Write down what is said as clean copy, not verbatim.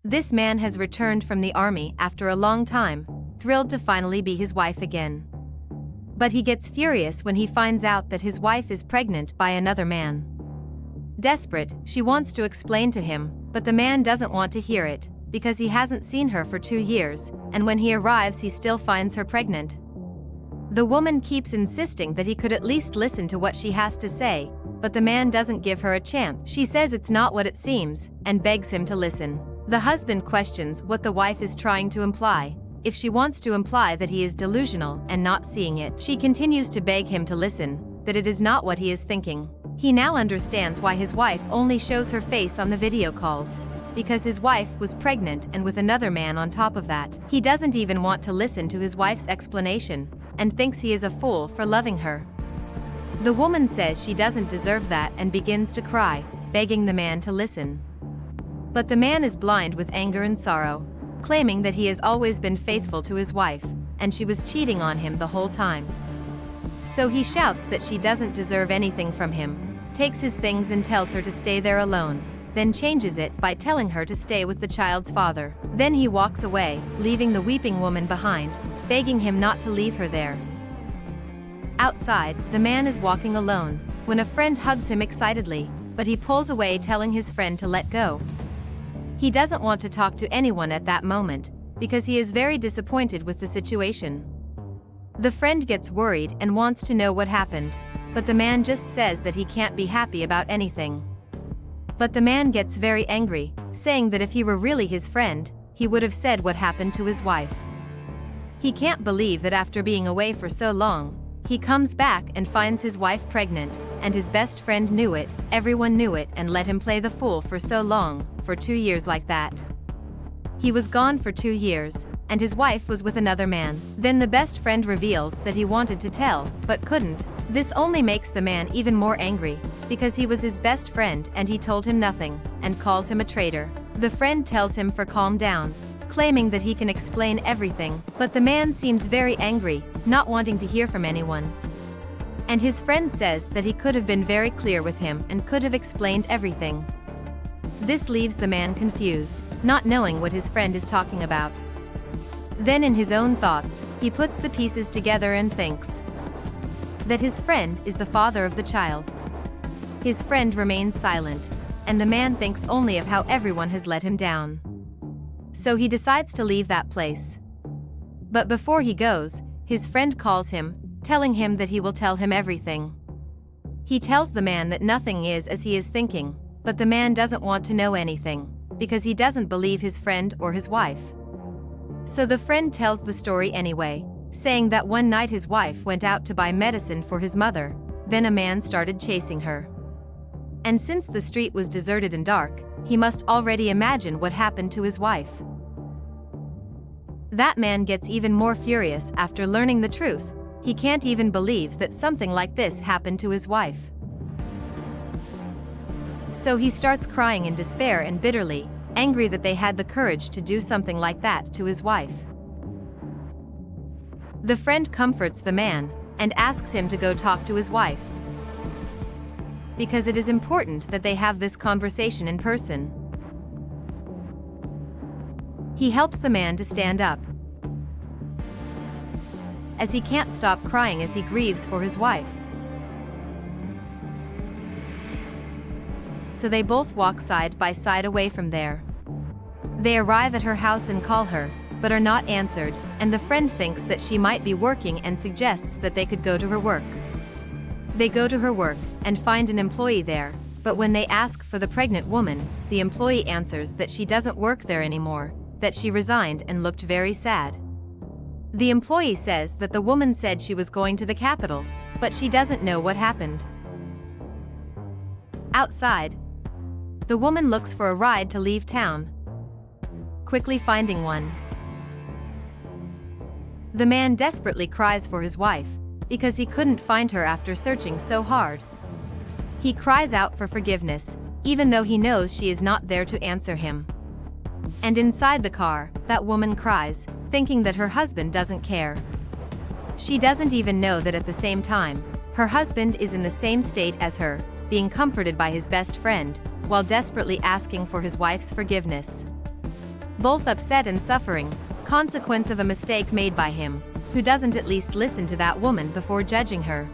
This man has returned from the army after a long time, thrilled to finally be his wife again. But he gets furious when he finds out that his wife is pregnant by another man. Desperate, she wants to explain to him, but the man doesn't want to hear it, because he hasn't seen her for 2 years, and when he arrives he still finds her pregnant. The woman keeps insisting that he could at least listen to what she has to say, but the man doesn't give her a chance. She says it's not what it seems, and begs him to listen. The husband questions what the wife is trying to imply. If she wants to imply that he is delusional and not seeing it, she continues to beg him to listen, that it is not what he is thinking. He now understands why his wife only shows her face on the video calls. Because his wife was pregnant and with another man on top of that. He doesn't even want to listen to his wife's explanation, and thinks he is a fool for loving her. The woman says she doesn't deserve that and begins to cry, begging the man to listen. But the man is blind with anger and sorrow, claiming that he has always been faithful to his wife, and she was cheating on him the whole time. So he shouts that she doesn't deserve anything from him, takes his things and tells her to stay there alone, then changes it by telling her to stay with the child's father. Then he walks away, leaving the weeping woman behind, begging him not to leave her there. Outside, the man is walking alone, when a friend hugs him excitedly, but he pulls away telling his friend to let go. He doesn't want to talk to anyone at that moment, because he is very disappointed with the situation. The friend gets worried and wants to know what happened, but the man just says that he can't be happy about anything. But the man gets very angry, saying that if he were really his friend, he would have said what happened to his wife. He can't believe that after being away for so long, he comes back and finds his wife pregnant, and his best friend knew it, everyone knew it, and let him play the fool for so long, for 2 years like that. He was gone for 2 years, and his wife was with another man. Then the best friend reveals that he wanted to tell, but couldn't. This only makes the man even more angry, because he was his best friend and he told him nothing, and calls him a traitor. The friend tells him to calm down, claiming that he can explain everything, but the man seems very angry, not wanting to hear from anyone. And his friend says that he could have been very clear with him and could have explained everything. This leaves the man confused, not knowing what his friend is talking about. Then in his own thoughts, he puts the pieces together and thinks that his friend is the father of the child. His friend remains silent, and the man thinks only of how everyone has let him down. So he decides to leave that place. But before he goes, his friend calls him, telling him that he will tell him everything. He tells the man that nothing is as he is thinking, but the man doesn't want to know anything, because he doesn't believe his friend or his wife. So the friend tells the story anyway, saying that one night his wife went out to buy medicine for his mother, then a man started chasing her. And since the street was deserted and dark, he must already imagine what happened to his wife. That man gets even more furious after learning the truth. He can't even believe that something like this happened to his wife. So he starts crying in despair and bitterly, angry that they had the courage to do something like that to his wife. The friend comforts the man and asks him to go talk to his wife, because it is important that they have this conversation in person. He helps the man to stand up, as he can't stop crying as he grieves for his wife. So they both walk side by side away from there. They arrive at her house and call her, but are not answered, and the friend thinks that she might be working and suggests that they could go to her work. They go to her work and find an employee there, but when they ask for the pregnant woman, the employee answers that she doesn't work there anymore, that she resigned and looked very sad. The employee says that the woman said she was going to the capital, but she doesn't know what happened. Outside, the woman looks for a ride to leave town, quickly finding one. The man desperately cries for his wife, because he couldn't find her after searching so hard. He cries out for forgiveness, even though he knows she is not there to answer him. And inside the car, that woman cries, thinking that her husband doesn't care. She doesn't even know that at the same time, her husband is in the same state as her, being comforted by his best friend, while desperately asking for his wife's forgiveness. both upset and suffering, consequence of a mistake made by him, who doesn't at least listen to that woman before judging her.